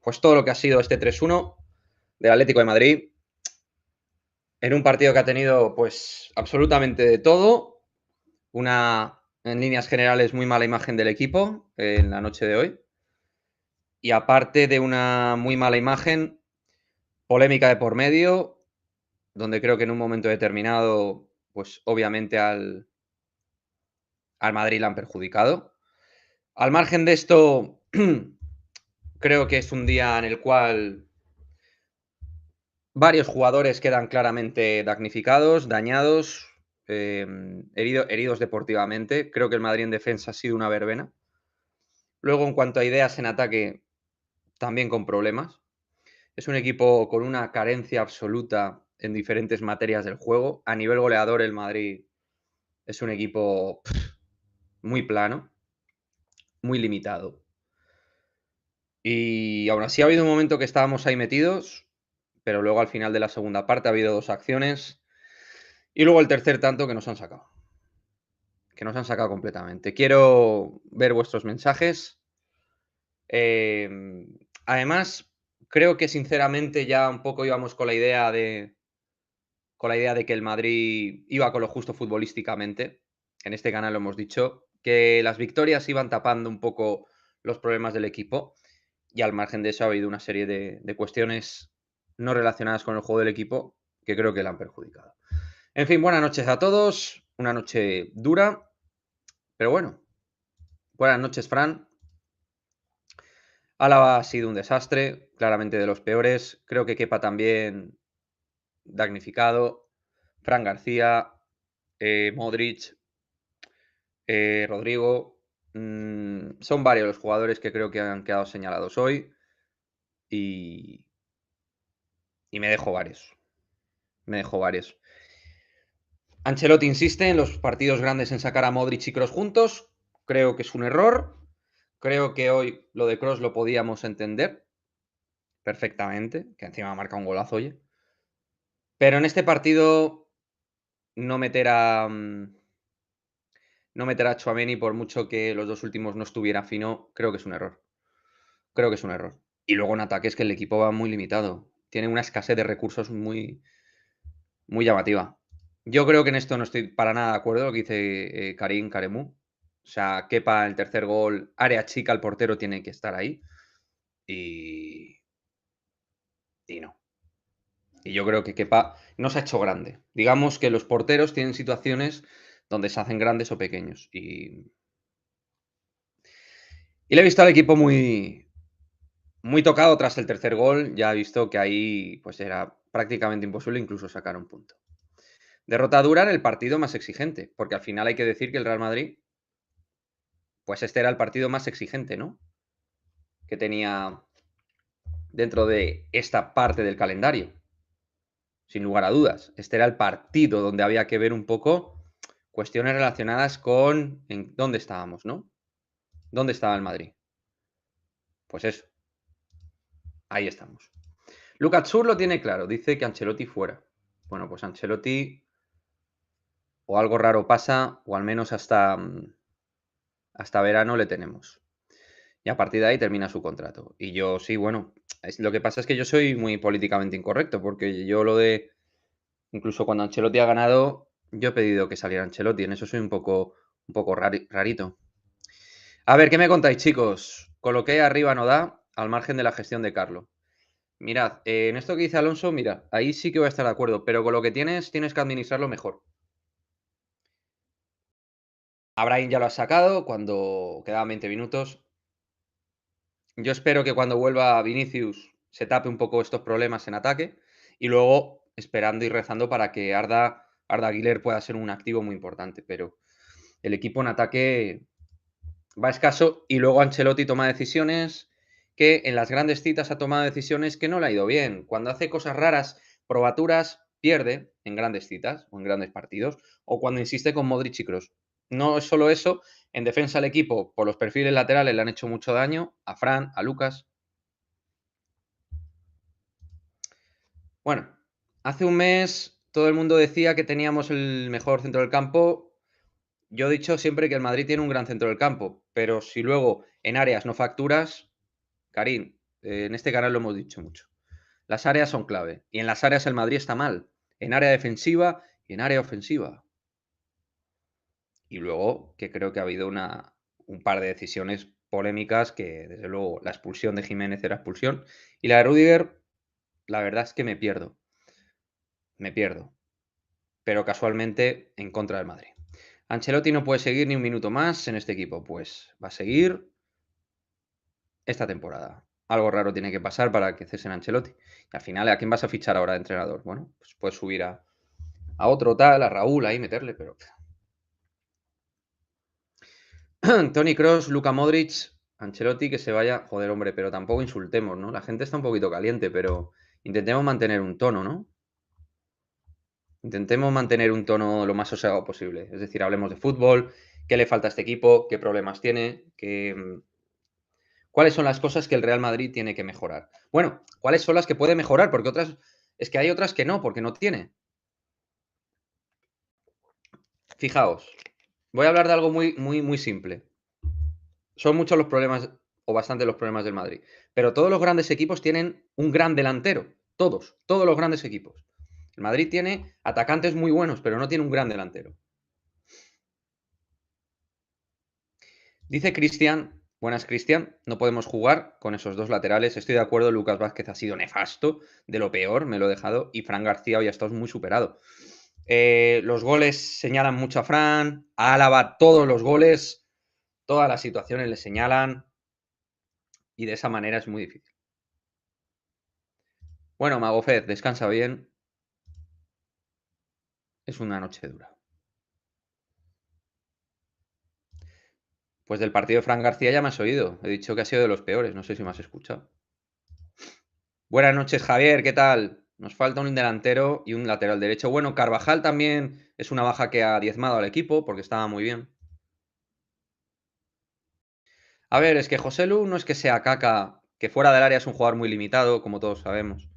pues todo lo que ha sido este 3-1 del Atlético de Madrid, en un partido que ha tenido pues absolutamente de todo, una en líneas generales muy mala imagen del equipo en la noche de hoy, y aparte de una muy mala imagen, polémica de por medio, donde creo que en un momento determinado, pues obviamente al Madrid le han perjudicado. Al margen de esto, creo que es un día en el cual varios jugadores quedan claramente damnificados, dañados, heridos deportivamente. Creo que el Madrid en defensa ha sido una verbena. Luego, en cuanto a ideas en ataque, también con problemas. Es un equipo con una carencia absoluta en diferentes materias del juego. A nivel goleador, el Madrid es un equipo muy plano, muy limitado. Y aún así ha habido un momento que estábamos ahí metidos, pero luego al final de la segunda parte ha habido 2 acciones y luego el tercer tanto que nos han sacado. Que nos han sacado completamente. Quiero ver vuestros mensajes. Además, creo que sinceramente ya un poco íbamos con la idea de que el Madrid iba con lo justo futbolísticamente. En este canal lo hemos dicho, que las victorias iban tapando un poco los problemas del equipo. Y al margen de eso ha habido una serie de cuestiones no relacionadas con el juego del equipo que creo que le han perjudicado. En fin, buenas noches a todos. Una noche dura, pero bueno. Buenas noches, Fran. Álava ha sido un desastre, claramente de los peores. Creo que Kepa también damnificado. Fran García, Modric, Rodrigo. Son varios los jugadores que creo que han quedado señalados hoy. Y me dejo varios. Me dejo varios. Ancelotti insiste en los partidos grandes en sacar a Modric y Kroos juntos. Creo que es un error. Creo que hoy lo de Kroos lo podíamos entender perfectamente, que encima marca un golazo, oye. Pero en este partido no meter a no meter a Tchouaméni por mucho que los 2 últimos no estuviera fino, creo que es un error. Creo que es un error. Y luego en ataque es que el equipo va muy limitado. Tiene una escasez de recursos muy llamativa. Yo creo que en esto no estoy para nada de acuerdo lo que dice, Karim Karemou. O sea, Kepa, el tercer gol, área chica, el portero tiene que estar ahí. Y no. Y yo creo que Kepa no se ha hecho grande. Digamos que los porteros tienen situaciones donde se hacen grandes o pequeños. Y le he visto al equipo muy tocado tras el tercer gol. Ya he visto que ahí pues era prácticamente imposible incluso sacar un punto. Derrota dura en el partido más exigente, porque al final hay que decir que el Real Madrid, pues este era el partido más exigente, ¿no? Que tenía dentro de esta parte del calendario. Sin lugar a dudas. Este era el partido donde había que ver un poco cuestiones relacionadas con en dónde estábamos, ¿no? ¿Dónde estaba el Madrid? Pues eso. Ahí estamos. Lucas Sur lo tiene claro. Dice que Ancelotti fuera. Bueno, pues Ancelotti o algo raro pasa, o al menos hasta verano le tenemos. Y a partir de ahí termina su contrato. Y yo sí, bueno, lo que pasa es que yo soy muy políticamente incorrecto, porque yo lo de, incluso cuando Ancelotti ha ganado, yo he pedido que saliera Ancelotti, en eso soy un poco rarito. A ver, ¿qué me contáis, chicos? Coloqué arriba no da, al margen de la gestión de Carlo. Mirad, en esto que dice Alonso, mira, ahí sí que voy a estar de acuerdo, pero con lo que tienes que administrarlo mejor. A Brahim ya lo has sacado cuando quedaban 20 minutos. Yo espero que cuando vuelva Vinicius se tape un poco estos problemas en ataque y luego esperando y rezando para que Arda Güler pueda ser un activo muy importante, pero el equipo en ataque va escaso y luego Ancelotti toma decisiones que en las grandes citas ha tomado decisiones que no le ha ido bien. Cuando hace cosas raras, probaturas, pierde en grandes citas o en grandes partidos, o cuando insiste con Modric y Kroos. No es solo eso, en defensa el equipo, por los perfiles laterales, le han hecho mucho daño a Fran, a Lucas. Bueno, hace un mes todo el mundo decía que teníamos el mejor centro del campo. Yo he dicho siempre que el Madrid tiene un gran centro del campo, pero si luego en áreas no facturas, Karim, en este canal lo hemos dicho mucho. Las áreas son clave. Y en las áreas el Madrid está mal. En área defensiva y en área ofensiva. Y luego que creo que ha habido un par de decisiones polémicas que, desde luego, la expulsión de Jiménez era expulsión. Y la de Rudiger, la verdad es que me pierdo. Me pierdo. Pero casualmente en contra del Madrid. Ancelotti no puede seguir ni un minuto más en este equipo. Pues va a seguir esta temporada. Algo raro tiene que pasar para que cesen a Ancelotti. Y al final, ¿a quién vas a fichar ahora de entrenador? Bueno, pues puedes subir a otro tal, a Raúl ahí, meterle, pero... Toni Kroos, Luka Modric, Ancelotti, que se vaya. Joder, hombre, pero tampoco insultemos, ¿no? La gente está un poquito caliente, pero intentemos mantener un tono, ¿no? Intentemos mantener un tono lo más sosegado posible. Es decir, hablemos de fútbol, qué le falta a este equipo, qué problemas tiene, cuáles son las cosas que el Real Madrid tiene que mejorar. Bueno, cuáles son las que puede mejorar, porque otras, es que hay otras que no, porque no tiene. Fijaos, voy a hablar de algo muy, muy, muy simple. Son muchos los problemas, o bastante los problemas del Madrid, pero todos los grandes equipos tienen un gran delantero. Todos los grandes equipos. El Madrid tiene atacantes muy buenos, pero no tiene un gran delantero. Dice Cristian, buenas Cristian, no podemos jugar con esos dos laterales. Estoy de acuerdo, Lucas Vázquez ha sido nefasto, de lo peor, me lo he dejado, y Fran García hoy ha estado muy superado. Los goles señalan mucho a Fran, a Álava todos los goles, todas las situaciones le señalan, y de esa manera es muy difícil. Bueno, Magofed, descansa bien. Es una noche dura. Pues del partido de Fran García ya me has oído. He dicho que ha sido de los peores. No sé si me has escuchado. Buenas noches, Javier. ¿Qué tal? Nos falta un delantero y un lateral derecho. Bueno, Carvajal también es una baja que ha diezmado al equipo porque estaba muy bien. A ver, es que José Lu no es que sea caca, que fuera del área es un jugador muy limitado, como todos sabemos.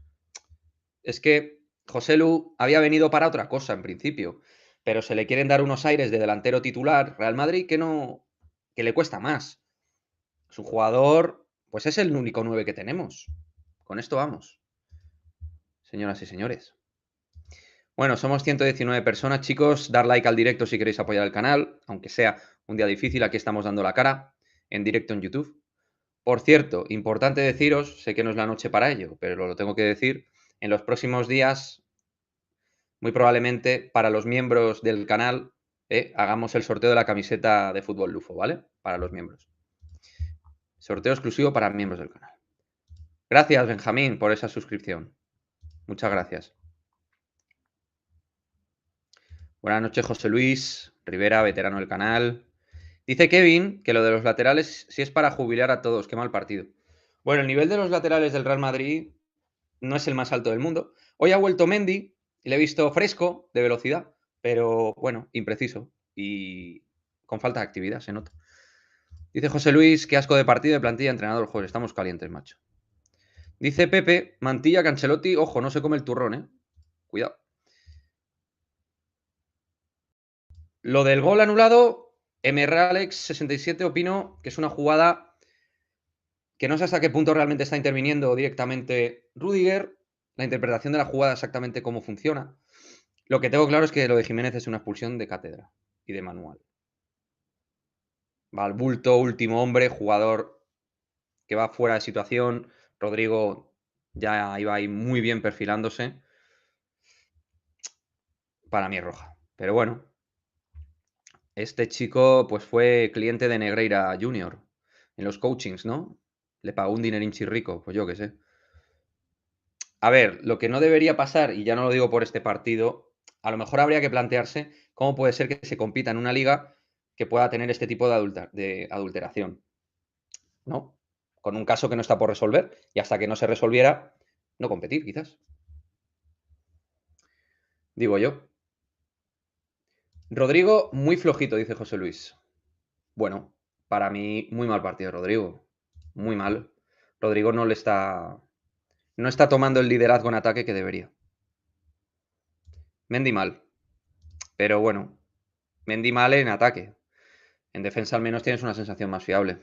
Es que José Lu había venido para otra cosa en principio, pero se le quieren dar unos aires de delantero titular Real Madrid que le cuesta más. Es un jugador, pues es el único 9 que tenemos. Con esto vamos, señoras y señores. Bueno, somos 119 personas, chicos. Dar like al directo si queréis apoyar el canal, aunque sea un día difícil, aquí estamos dando la cara en directo en YouTube. Por cierto, importante deciros, sé que no es la noche para ello, pero lo tengo que decir, en los próximos días, muy probablemente para los miembros del canal, hagamos el sorteo de la camiseta de Fútbol Lufo, ¿vale? Para los miembros. Sorteo exclusivo para miembros del canal. Gracias, Benjamín, por esa suscripción. Muchas gracias. Buenas noches, José Luis Rivera, veterano del canal. Dice Kevin que lo de los laterales sí es para jubilar a todos. Qué mal partido. Bueno, el nivel de los laterales del Real Madrid no es el más alto del mundo. Hoy ha vuelto Mendy y le he visto fresco, de velocidad, pero bueno, impreciso y con falta de actividad, se nota. Dice José Luis, qué asco de partido de plantilla, entrenador. Joder, estamos calientes, macho. Dice Pepe, Mantilla, Cancelotti, ojo, no se come el turrón, Cuidado. Lo del gol anulado, MRAlex67 opino que es una jugada que no sé hasta qué punto realmente está interviniendo directamente Rudiger, la interpretación de la jugada exactamente cómo funciona. Lo que tengo claro es que lo de Jiménez es una expulsión de cátedra y de manual. Va al bulto, último hombre, jugador que va fuera de situación. Rodrigo ya iba ahí muy bien perfilándose. Para mí es roja. Pero bueno, este chico pues fue cliente de Negreira Junior en los coachings, ¿no? Le pagó un dinerín chirrico, pues yo qué sé. A ver, lo que no debería pasar, y ya no lo digo por este partido, a lo mejor habría que plantearse cómo puede ser que se compita en una liga que pueda tener este tipo de adulteración, ¿no? Con un caso que no está por resolver y hasta que no se resolviera, no competir, quizás. Digo yo. Rodrigo, muy flojito, dice José Luis. Bueno, para mí, muy mal partido, Rodrigo. Muy mal. Rodrigo no está tomando el liderazgo en ataque que debería. Mendy mal. Pero bueno, Mendy mal en ataque. En defensa al menos tienes una sensación más fiable.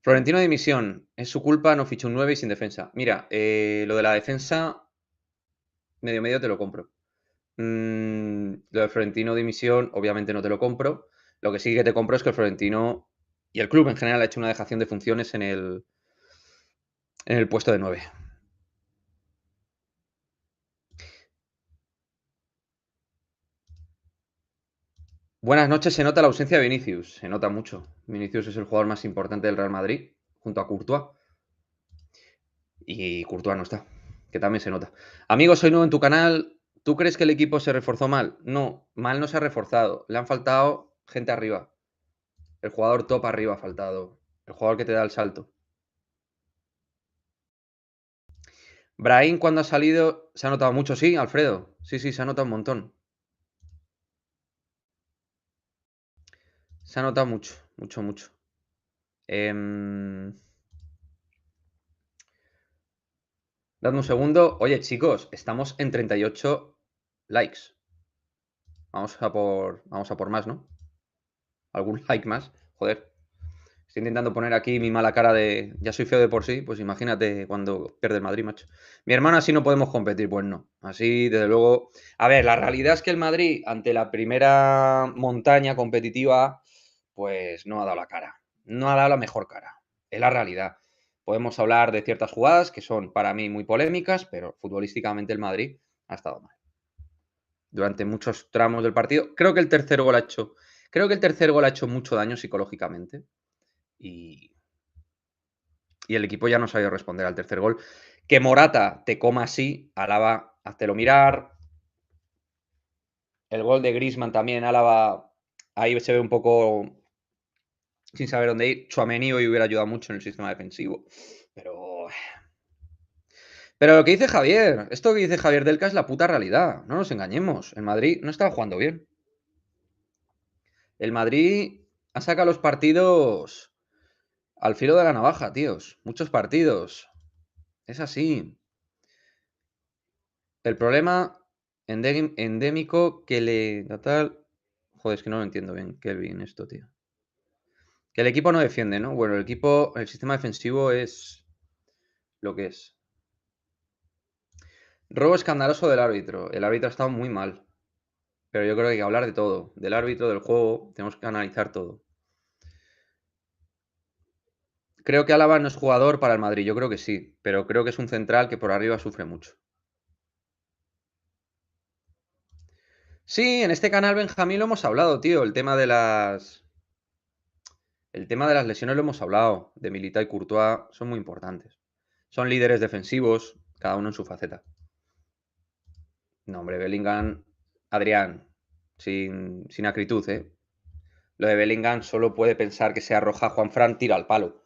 Florentino dimisión. Es su culpa, no fichó un 9 y sin defensa. Mira, lo de la defensa, medio te lo compro. Lo de Florentino dimisión, obviamente no te lo compro. Lo que sí que te compro es que el Florentino y el club en general ha hecho una dejación de funciones en el puesto de 9. Buenas noches, se nota la ausencia de Vinicius. Se nota mucho. Vinicius es el jugador más importante del Real Madrid, junto a Courtois. Y Courtois no está, que también se nota. Amigo, soy nuevo en tu canal. ¿Tú crees que el equipo se reforzó mal? No, mal no se ha reforzado. Le han faltado gente arriba. El jugador top arriba ha faltado. El jugador que te da el salto. Brahim, cuando ha salido, se ha notado mucho, sí, Alfredo. Sí, se ha notado un montón. Se ha notado mucho, mucho. Dadme un segundo. Oye, chicos, estamos en 38 likes. Vamos a por más, ¿no? ¿Algún like más? Joder. Estoy intentando poner aquí mi mala cara de ya soy feo de por sí, pues imagínate cuando pierde el Madrid, macho. Mi hermano, así no podemos competir, pues no. Así, desde luego. A ver, la realidad es que el Madrid, ante la primera montaña competitiva, pues no ha dado la cara. No ha dado la mejor cara. Es la realidad. Podemos hablar de ciertas jugadas que son para mí muy polémicas, pero futbolísticamente el Madrid ha estado mal. Durante muchos tramos del partido. Creo que el tercer gol ha hecho mucho daño psicológicamente. Y, el equipo ya no sabía responder al tercer gol. Que Morata te coma así, Álava, háztelo mirar. El gol de Griezmann también, Álava, ahí se ve un poco sin saber dónde ir. Tchouaméni hoy hubiera ayudado mucho en el sistema defensivo. Pero lo que dice Javier, esto que dice Javier Delca es la puta realidad. No nos engañemos. El Madrid no estaba jugando bien. El Madrid ha sacado los partidos al filo de la navaja, tíos. Muchos partidos. Es así. El problema endémico que le tal. Joder, es que no lo entiendo bien, Kelvin, esto, tío. Que el equipo no defiende, ¿no? Bueno, el sistema defensivo es lo que es. Robo escandaloso del árbitro. El árbitro ha estado muy mal. Pero yo creo que hay que hablar de todo. Del árbitro, del juego, tenemos que analizar todo. Creo que Álava no es jugador para el Madrid, yo creo que sí. Pero creo que es un central que por arriba sufre mucho. Sí, en este canal, Benjamín, lo hemos hablado, tío. El tema de las lesiones lo hemos hablado. De Militao y Courtois son muy importantes. Son líderes defensivos, cada uno en su faceta. No, hombre, Bellingham, Adrián, sin acritud, ¿eh? Lo de Bellingham solo puede pensar que se arroja Juanfran, tira al palo.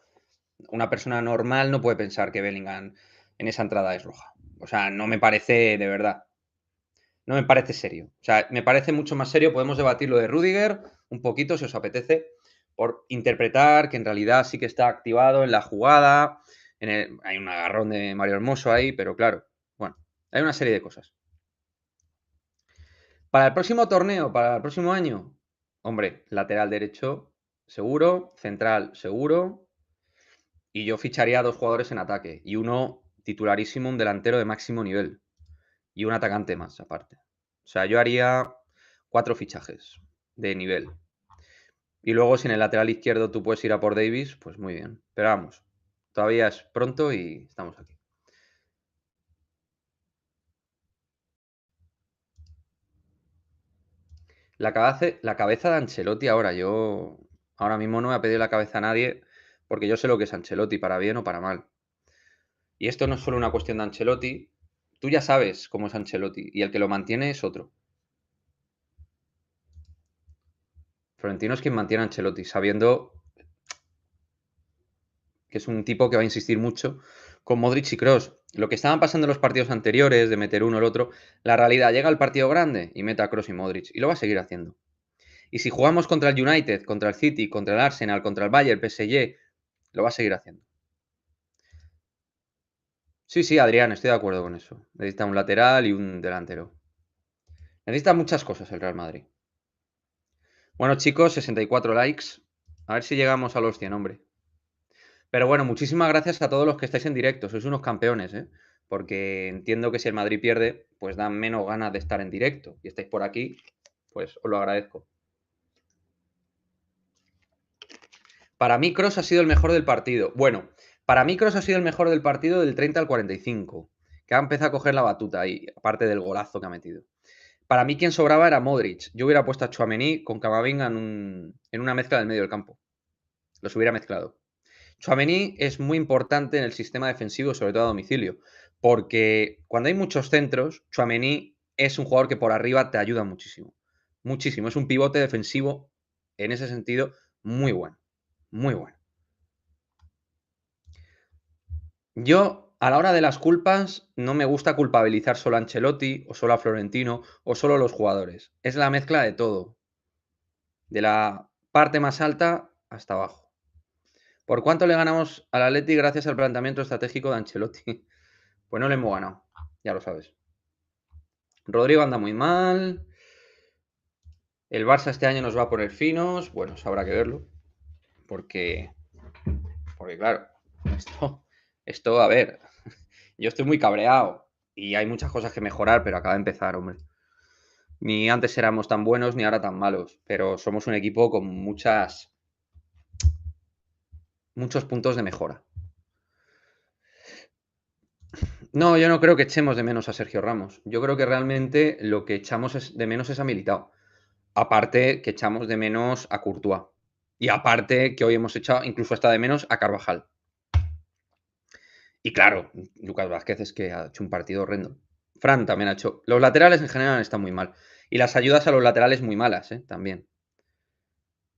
Una persona normal no puede pensar que Bellingham en esa entrada es roja. O sea, no me parece, de verdad, no me parece serio. O sea, me parece mucho más serio. Podemos debatir lo de Rudiger un poquito, si os apetece, por interpretar que en realidad sí que está activado en la jugada. Hay un agarrón de Mario Hermoso ahí, pero claro, bueno, hay una serie de cosas. Para el próximo torneo, para el próximo año, hombre, lateral derecho, seguro, central, seguro. Y yo ficharía a dos jugadores en ataque y uno titularísimo, un delantero de máximo nivel y un atacante más aparte. O sea, yo haría 4 fichajes de nivel. Y luego, si en el lateral izquierdo tú puedes ir a por Davis, pues muy bien. Pero vamos, todavía es pronto y estamos aquí. La cabeza de Ancelotti ahora, yo ahora mismo no me ha pedido la cabeza a nadie porque yo sé lo que es Ancelotti, para bien o para mal. Y esto no es solo una cuestión de Ancelotti, tú ya sabes cómo es Ancelotti y el que lo mantiene es otro. Florentino es quien mantiene a Ancelotti, sabiendo que es un tipo que va a insistir mucho con Modric y Kroos. Lo que estaban pasando en los partidos anteriores, de meter uno o el otro, la realidad llega al partido grande y mete a Kroos y Modric. Y lo va a seguir haciendo. Y si jugamos contra el United, contra el City, contra el Arsenal, contra el Bayern, PSG, lo va a seguir haciendo. Sí, Adrián, estoy de acuerdo con eso. Necesita un lateral y un delantero. Necesita muchas cosas el Real Madrid. Bueno, chicos, 64 likes. A ver si llegamos a los 100, hombre. Pero bueno, muchísimas gracias a todos los que estáis en directo. Sois unos campeones, ¿eh? Porque entiendo que si el Madrid pierde, pues dan menos ganas de estar en directo. Y estáis por aquí, pues os lo agradezco. Para mí, Kroos ha sido el mejor del partido. Bueno, para mí, Kroos ha sido el mejor del partido del 30 al 45. Que ha empezado a coger la batuta ahí, aparte del golazo que ha metido. Para mí, quien sobraba era Modric. Yo hubiera puesto a Tchouaméni con Camavinga en una mezcla del medio del campo. Los hubiera mezclado. Tchouaméni es muy importante en el sistema defensivo, sobre todo a domicilio, porque cuando hay muchos centros, Tchouaméni es un jugador que por arriba te ayuda muchísimo. Muchísimo. Es un pivote defensivo, en ese sentido, muy bueno. Muy bueno. Yo, a la hora de las culpas, no me gusta culpabilizar solo a Ancelotti, o solo a Florentino, o solo a los jugadores. Es la mezcla de todo. De la parte más alta hasta abajo. ¿Por cuánto le ganamos al Atleti gracias al planteamiento estratégico de Ancelotti? Pues no le hemos ganado, ya lo sabes. Rodrigo anda muy mal. El Barça este año nos va a poner finos. Bueno, eso habrá que verlo. Porque claro, esto, a ver, yo estoy muy cabreado y hay muchas cosas que mejorar, pero acaba de empezar, hombre. Ni antes éramos tan buenos ni ahora tan malos, pero somos un equipo con muchos puntos de mejora. No, yo no creo que echemos de menos a Sergio Ramos. Yo creo que realmente lo que echamos de menos es a Militao. Aparte que echamos de menos a Courtois. Y aparte que hoy hemos echado incluso hasta de menos a Carvajal. Y claro, Lucas Vázquez es que ha hecho un partido horrendo. Fran también ha hecho. Los laterales en general están muy mal. Y las ayudas a los laterales muy malas, también.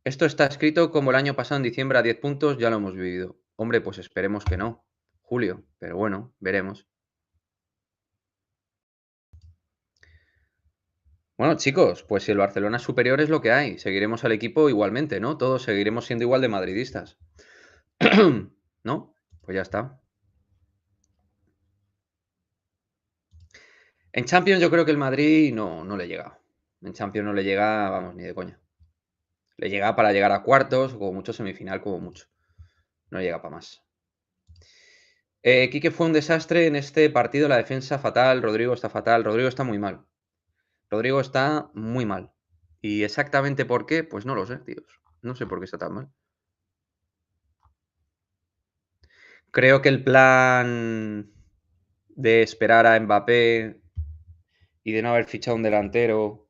Esto está escrito como el año pasado en diciembre a 10 puntos, ya lo hemos vivido. Hombre, pues esperemos que no, Julio. Pero bueno, veremos. Bueno, chicos, pues si el Barcelona es superior es lo que hay. Seguiremos al equipo igualmente, ¿no? Todos seguiremos siendo igual de madridistas. ¿No? Pues ya está. En Champions yo creo que el Madrid no le llega. En Champions no le llega, vamos, ni de coña. Le llega para llegar a cuartos, o como mucho semifinal, como mucho. No llega para más. Quique fue un desastre en este partido, la defensa fatal, Rodrigo está fatal, Rodrigo está muy mal. Rodrigo está muy mal. ¿Y exactamente por qué? Pues no lo sé, tíos. No sé por qué está tan mal. Creo que el plan de esperar a Mbappé y de no haber fichado un delantero.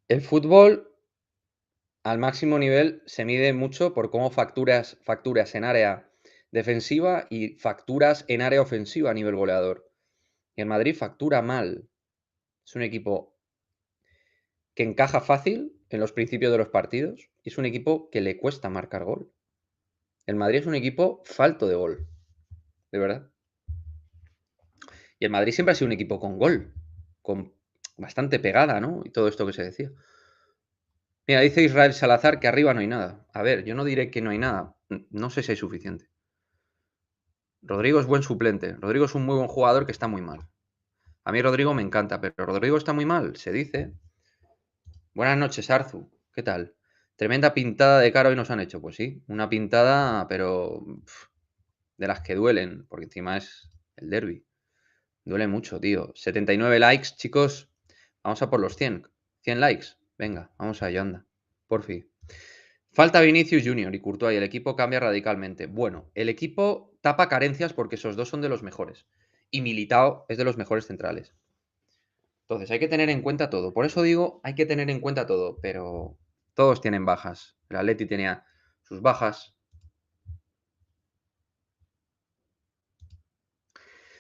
El fútbol al máximo nivel se mide mucho por cómo facturas en área defensiva y facturas en área ofensiva a nivel goleador. Y el Madrid factura mal. Es un equipo que encaja fácil en los principios de los partidos y es un equipo que le cuesta marcar gol. El Madrid es un equipo falto de gol, de verdad. Y el Madrid siempre ha sido un equipo con gol, con bastante pegada, ¿no? Y todo esto que se decía. Mira, dice Israel Salazar que arriba no hay nada. A ver, yo no diré que no hay nada. No sé si hay suficiente. Rodrigo es buen suplente. Rodrigo es un muy buen jugador que está muy mal. A mí Rodrigo me encanta, pero Rodrigo está muy mal, se dice. Buenas noches, Arzu. ¿Qué tal? Tremenda pintada de cara hoy nos han hecho. Pues sí, una pintada, pero de las que duelen, porque encima es el derby. Duele mucho, tío. 79 likes, chicos. Vamos a por los 100. 100 likes. Venga, vamos a ello, anda. Por fin. Falta Vinicius Junior y Courtois y el equipo cambia radicalmente. Bueno, el equipo tapa carencias porque esos dos son de los mejores. Y Militao es de los mejores centrales. Entonces hay que tener en cuenta todo. Por eso digo, hay que tener en cuenta todo. Pero todos tienen bajas. El Atleti tenía sus bajas.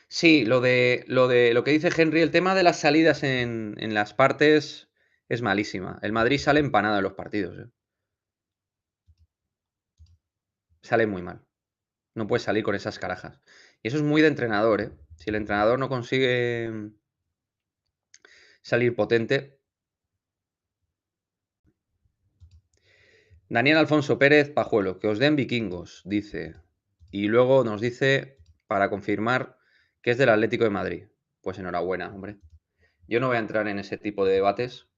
Sí, lo que dice Henry, el tema de las salidas en las partes es malísima. El Madrid sale empanado en los partidos. Sale muy mal. No puede salir con esas carajas. Y eso es muy de entrenador, ¿eh? Si el entrenador no consigue salir potente. Daniel Alfonso Pérez Pajuelo, que os den vikingos, dice. Y luego nos dice, para confirmar, que es del Atlético de Madrid. Pues enhorabuena, hombre. Yo no voy a entrar en ese tipo de debates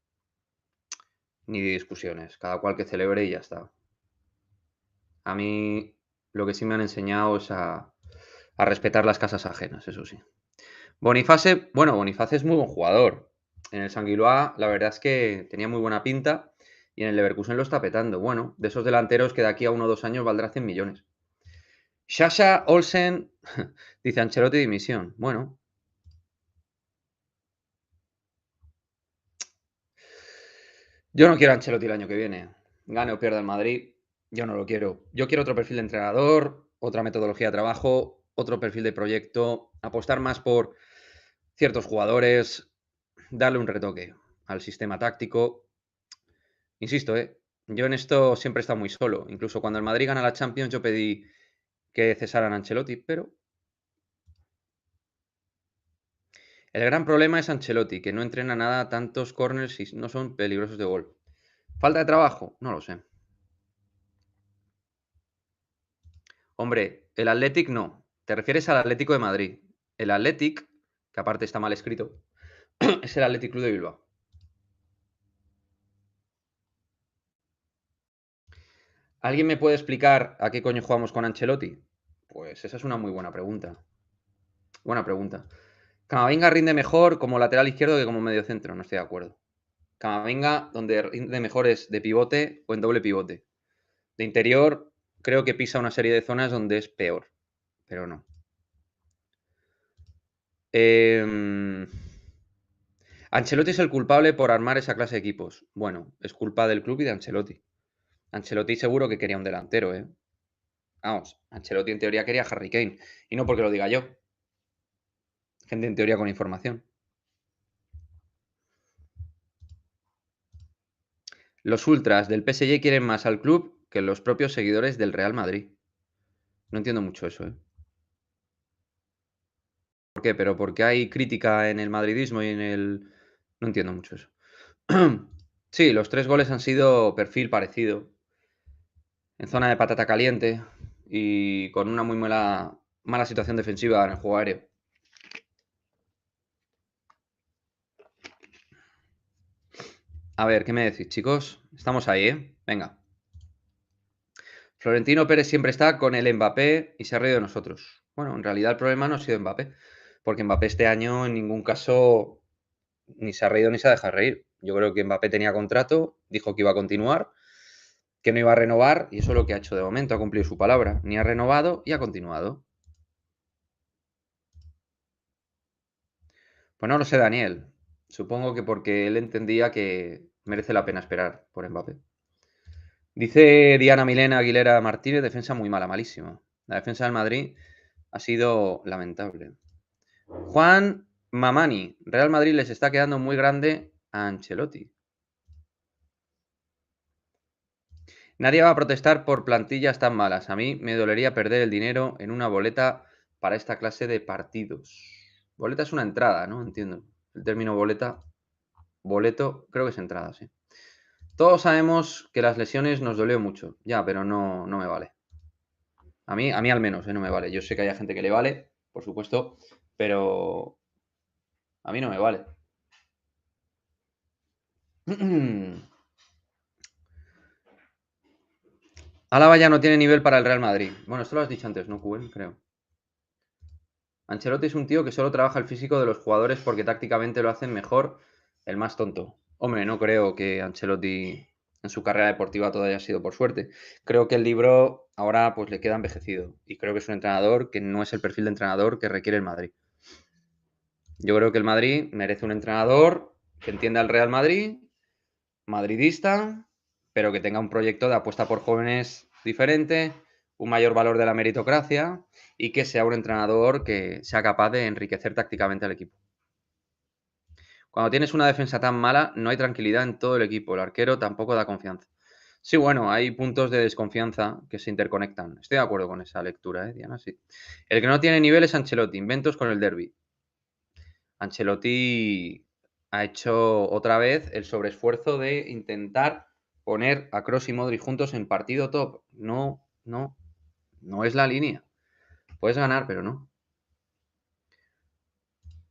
ni de discusiones. Cada cual que celebre y ya está. A mí Lo que sí me han enseñado es a respetar las casas ajenas, eso sí. Boniface, bueno, Boniface es muy buen jugador. En el Sanguiloa, la verdad es que tenía muy buena pinta y en el Leverkusen lo está petando. Bueno, de esos delanteros que de aquí a 1 o 2 años valdrá 100 millones. Sasha Olsen dice Ancelotti dimisión. Bueno, yo no quiero a Ancelotti el año que viene. Gane o pierda el Madrid, yo no lo quiero. Yo quiero otro perfil de entrenador, otra metodología de trabajo, otro perfil de proyecto, apostar más por ciertos jugadores, darle un retoque al sistema táctico. Insisto, yo en esto siempre he estado muy solo. Incluso cuando el Madrid gana la Champions, yo pedí que cesaran a Ancelotti, pero el gran problema es Ancelotti, que no entrena nada tantos corners y no son peligrosos de gol. ¿Falta de trabajo? No lo sé. Hombre, el Athletic no. Te refieres al Atlético de Madrid. El Athletic, que aparte está mal escrito, es el Athletic Club de Bilbao. ¿Alguien me puede explicar a qué coño jugamos con Ancelotti? Pues esa es una muy buena pregunta. Buena pregunta. Camavinga rinde mejor como lateral izquierdo que como mediocentro, no estoy de acuerdo. Camavinga, donde rinde mejor es de pivote o en doble pivote. De interior, creo que pisa una serie de zonas donde es peor, pero no. Ancelotti es el culpable por armar esa clase de equipos. Bueno, es culpa del club y de Ancelotti. Ancelotti seguro que quería un delantero, ¿eh? Vamos, Ancelotti en teoría quería a Harry Kane. Y no porque lo diga yo. Gente en teoría con información. Los ultras del PSG quieren más al club que los propios seguidores del Real Madrid. No entiendo mucho eso, ¿eh? ¿Por qué? Pero porque hay crítica en el madridismo y en el... No entiendo mucho eso. Sí, los 3 goles han sido perfil parecido, en zona de patata caliente y con una muy mala situación defensiva en el juego aéreo. A ver, ¿qué me decís, chicos? Estamos ahí, ¿eh? Venga. Florentino Pérez siempre está con el Mbappé y se ha reído de nosotros. Bueno, en realidad el problema no ha sido Mbappé, porque Mbappé este año en ningún caso ni se ha reído ni se ha dejado reír. Yo creo que Mbappé tenía contrato, dijo que iba a continuar, que no iba a renovar y eso es lo que ha hecho de momento, ha cumplido su palabra. Ni ha renovado y ha continuado. Pues no lo sé, Daniel. Supongo que porque él entendía que merece la pena esperar por Mbappé. Dice Diana Milena Aguilera Martínez, defensa muy mala, malísima. La defensa del Madrid ha sido lamentable. Juan Mamani, Real Madrid les está quedando muy grande a Ancelotti. Nadie va a protestar por plantillas tan malas. A mí me dolería perder el dinero en una boleta para esta clase de partidos. Boleta es una entrada, ¿no? Entiendo. El término boleta, boleto, creo que es entrada, sí. Todos sabemos que las lesiones nos dolió mucho. Ya, pero no me vale. A mí al menos, no me vale. Yo sé que hay gente que le vale, por supuesto, pero a mí no me vale. Álava ya no tiene nivel para el Real Madrid. Bueno, esto lo has dicho antes, ¿no, Cuen? Creo. Ancelotti es un tío que solo trabaja el físico de los jugadores porque tácticamente lo hacen mejor el más tonto. Hombre, no creo que Ancelotti en su carrera deportiva todo haya sido por suerte. Creo que el libro ahora pues le queda envejecido y creo que es un entrenador que no es el perfil de entrenador que requiere el Madrid. Yo creo que el Madrid merece un entrenador que entienda el Real Madrid, madridista, pero que tenga un proyecto de apuesta por jóvenes diferente, un mayor valor de la meritocracia y que sea un entrenador que sea capaz de enriquecer tácticamente al equipo. Cuando tienes una defensa tan mala, no hay tranquilidad en todo el equipo. El arquero tampoco da confianza. Sí, bueno, hay puntos de desconfianza que se interconectan. Estoy de acuerdo con esa lectura, Diana? Sí. El que no tiene nivel es Ancelotti. Inventos con el derby. Ancelotti ha hecho otra vez el sobreesfuerzo de intentar poner a Kroos y Modric juntos en partido top. No es la línea. Puedes ganar, pero no.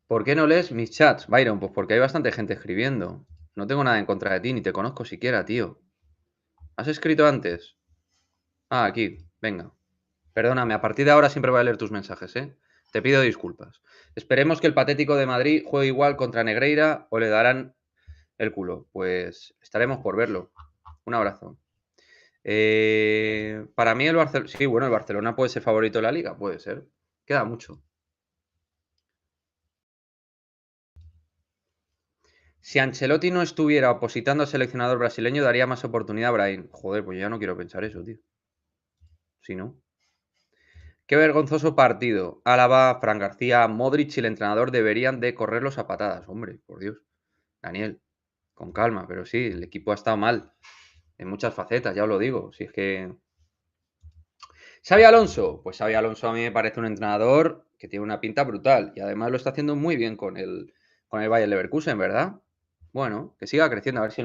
¿Por qué no lees mis chats, Byron? Pues porque hay bastante gente escribiendo. No tengo nada en contra de ti, ni te conozco siquiera, tío. ¿Has escrito antes? Ah, aquí, venga. Perdóname, a partir de ahora siempre voy a leer tus mensajes, ¿eh? Te pido disculpas. Esperemos que el patético de Madrid juegue igual contra Negreira o le darán el culo. Pues estaremos por verlo. Un abrazo. Para mí el Barcelona... Sí, bueno, el Barcelona puede ser favorito de la Liga, puede ser. Queda mucho. Si Ancelotti no estuviera opositando al seleccionador brasileño, daría más oportunidad a Brahim. Joder, pues ya no quiero pensar eso, tío. Si no... Qué vergonzoso partido. Álava, Fran García, Modric y el entrenador deberían de correrlos a patadas. Hombre, por Dios. Daniel, con calma, pero sí, el equipo ha estado mal en muchas facetas, ya os lo digo. Si es que... ¿Xabi Alonso? Pues Xabi Alonso a mí me parece un entrenador que tiene una pinta brutal y además lo está haciendo muy bien con el Bayer Leverkusen, ¿verdad? Bueno, que siga creciendo, a ver si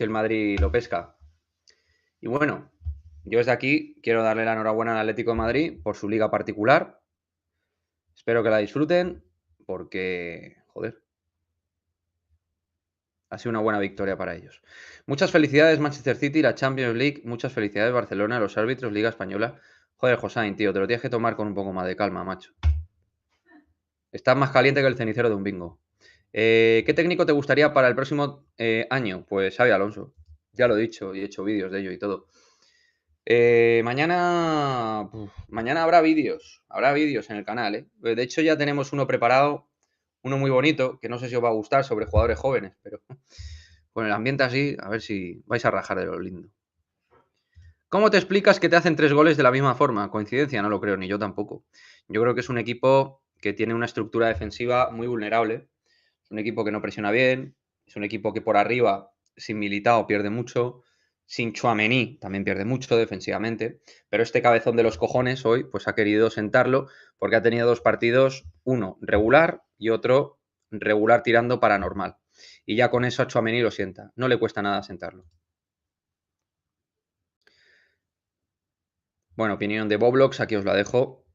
el Madrid lo pesca. Y bueno, yo desde aquí quiero darle la enhorabuena al Atlético de Madrid por su liga particular. Espero que la disfruten porque, joder, ha sido una buena victoria para ellos. Muchas felicidades Manchester City, la Champions League. Muchas felicidades Barcelona, los árbitros, Liga Española. Joder, Josain, tío, te lo tienes que tomar con un poco más de calma, macho. Estás más caliente que el cenicero de un bingo. ¿Qué técnico te gustaría para el próximo año? Pues Xabi Alonso. Ya lo he dicho y he hecho vídeos de ello y todo. Mañana habrá vídeos. Habrá vídeos en el canal, ¿eh? De hecho, ya tenemos uno preparado, uno muy bonito, que no sé si os va a gustar, sobre jugadores jóvenes, pero con el ambiente así, a ver si vais a rajar de lo lindo. ¿Cómo te explicas que te hacen 3 goles de la misma forma? ¿Coincidencia? No lo creo, ni yo tampoco. Yo creo que es un equipo que tiene una estructura defensiva muy vulnerable. Es un equipo que no presiona bien. Es un equipo que por arriba, sin Militao, pierde mucho. Sin Tchouaméni también pierde mucho defensivamente. Pero este cabezón de los cojones hoy pues ha querido sentarlo porque ha tenido 2 partidos, uno regular y otro regular tirando para normal. Y ya con eso a Tchouaméni lo sienta. No le cuesta nada sentarlo. Bueno, opinión de Boblox, aquí os la dejo.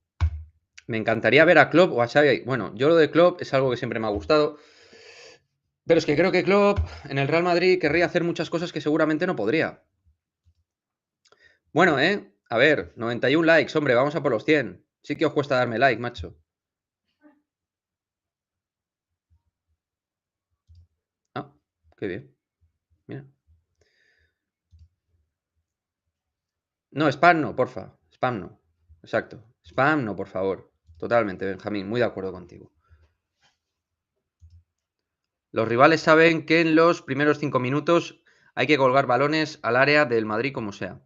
Me encantaría ver a Klopp o a Xavi. Bueno, yo lo de Klopp es algo que siempre me ha gustado. Pero es que creo que Klopp en el Real Madrid querría hacer muchas cosas que seguramente no podría. Bueno, a ver, 91 likes, hombre, vamos a por los 100. Sí que os cuesta darme like, macho. Ah, qué bien. Mira. No, spam no, porfa. Spam no. Exacto. Spam no, por favor. Totalmente, Benjamín, muy de acuerdo contigo. Los rivales saben que en los primeros 5 minutos hay que colgar balones al área del Madrid como sea.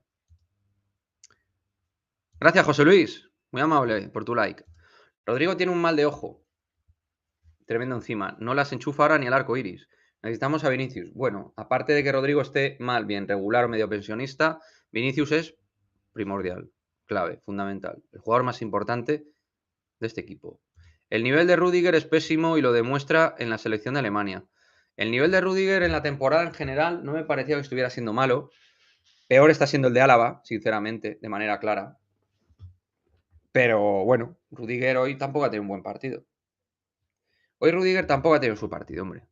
Gracias, José Luis. Muy amable por tu like. Rodrigo tiene un mal de ojo. Tremendo encima. No las enchufa ahora ni al arco iris. Necesitamos a Vinicius. Bueno, aparte de que Rodrigo esté mal, bien, regular o medio pensionista, Vinicius es primordial, clave, fundamental. El jugador más importante de este equipo. El nivel de Rüdiger es pésimo y lo demuestra en la selección de Alemania. El nivel de Rüdiger en la temporada en general no me parecía que estuviera siendo malo. Peor está siendo el de Álava, sinceramente, de manera clara. Pero bueno, Rüdiger hoy tampoco ha tenido un buen partido. Hoy Rüdiger tampoco ha tenido su partido, hombre.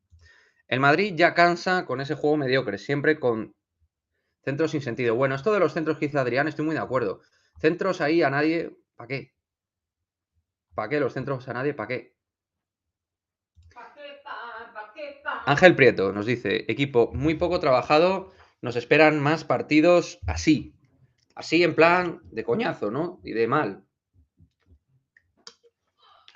El Madrid ya cansa con ese juego mediocre, siempre con centros sin sentido. Bueno, esto de los centros que dice Adrián, estoy muy de acuerdo. Centros ahí a nadie, ¿para qué? ¿Para qué los centros a nadie? ¿Para qué? Ángel Prieto nos dice, equipo muy poco trabajado, nos esperan más partidos así. Así en plan de coñazo, ¿no? Y de mal.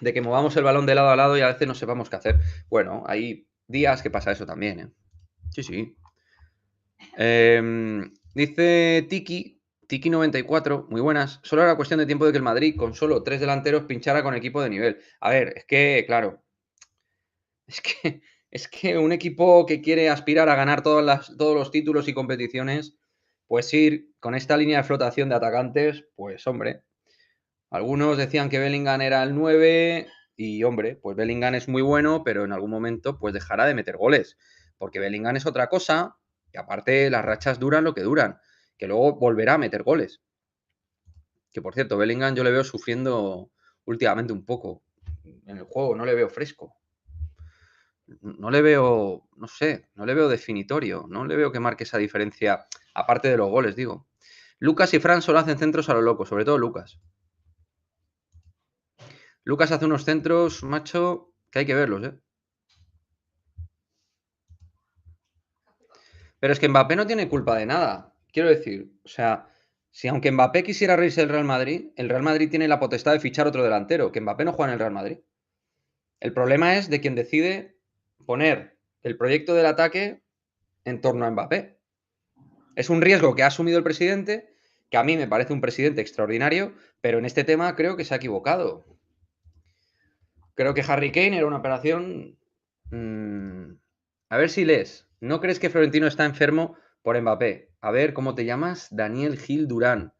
De que movamos el balón de lado a lado y a veces no sepamos qué hacer. Bueno, hay días que pasa eso también, ¿eh? Sí, sí. Dice Tiki94, muy buenas. Solo era cuestión de tiempo de que el Madrid, con solo 3 delanteros, pinchara con equipo de nivel. A ver, es que, claro, es que, es que un equipo que quiere aspirar a ganar todos los títulos y competiciones, pues ir con esta línea de flotación de atacantes, pues hombre, algunos decían que Bellingham era el 9 y hombre, pues Bellingham es muy bueno, pero en algún momento pues dejará de meter goles, porque Bellingham es otra cosa y aparte las rachas duran lo que duran, que luego volverá a meter goles. Que por cierto, Bellingham yo le veo sufriendo últimamente un poco en el juego, no le veo fresco. No le veo, no sé, no le veo definitorio, no le veo que marque esa diferencia, aparte de los goles, digo. Lucas y Fran solo hacen centros a lo loco, sobre todo Lucas. Lucas hace unos centros, macho, que hay que verlos, ¿eh? Pero es que Mbappé no tiene culpa de nada. Quiero decir, o sea, si aunque Mbappé quisiera reírse del Real Madrid, el Real Madrid tiene la potestad de fichar otro delantero, que Mbappé no juega en el Real Madrid. El problema es de quien decide poner el proyecto del ataque en torno a Mbappé. Es un riesgo que ha asumido el presidente, que a mí me parece un presidente extraordinario, pero en este tema creo que se ha equivocado. Creo que Harry Kane era una operación. A ver si lees. ¿No crees que Florentino está enfermo por Mbappé? A ver, ¿cómo te llamas? Daniel Gil Durán.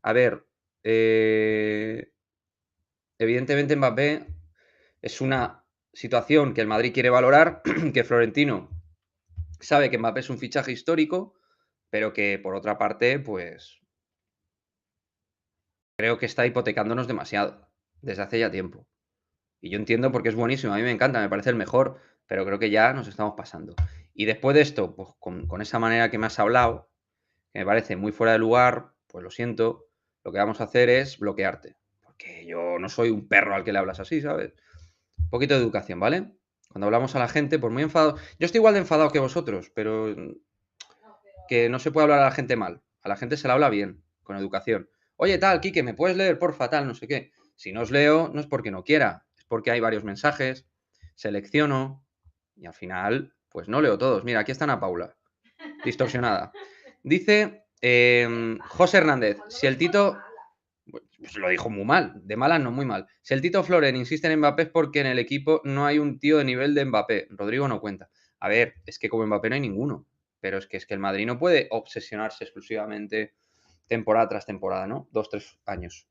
A ver, evidentemente Mbappé es una situación que el Madrid quiere valorar, que Florentino sabe que Mbappé es un fichaje histórico, pero que por otra parte, pues creo que está hipotecándonos demasiado desde hace ya tiempo. Y yo entiendo porque es buenísimo, a mí me encanta, me parece el mejor, pero creo que ya nos estamos pasando. Y después de esto, pues con esa manera que me has hablado, que me parece muy fuera de lugar, pues lo siento, lo que vamos a hacer es bloquearte. Porque yo no soy un perro al que le hablas así, ¿sabes? Un poquito de educación, ¿vale? Cuando hablamos a la gente, pues muy enfadado. Yo estoy igual de enfadado que vosotros, pero que no se puede hablar a la gente mal. A la gente se la habla bien, con educación. Oye, tal, Quique, ¿me puedes leer, porfa, tal, no sé qué? Si no os leo, no es porque no quiera, es porque hay varios mensajes, selecciono y al final, pues no leo todos. Mira, aquí está Ana Paula, distorsionada. Dice José Hernández, si el Tito... Pues lo dijo muy mal, de mala no muy mal. Si el Tito Floren insiste en Mbappé es porque en el equipo no hay un tío de nivel de Mbappé. Rodrigo no cuenta. A ver, es que como Mbappé no hay ninguno. Pero es que el Madrid no puede obsesionarse exclusivamente temporada tras temporada, ¿no? 2, 3 años.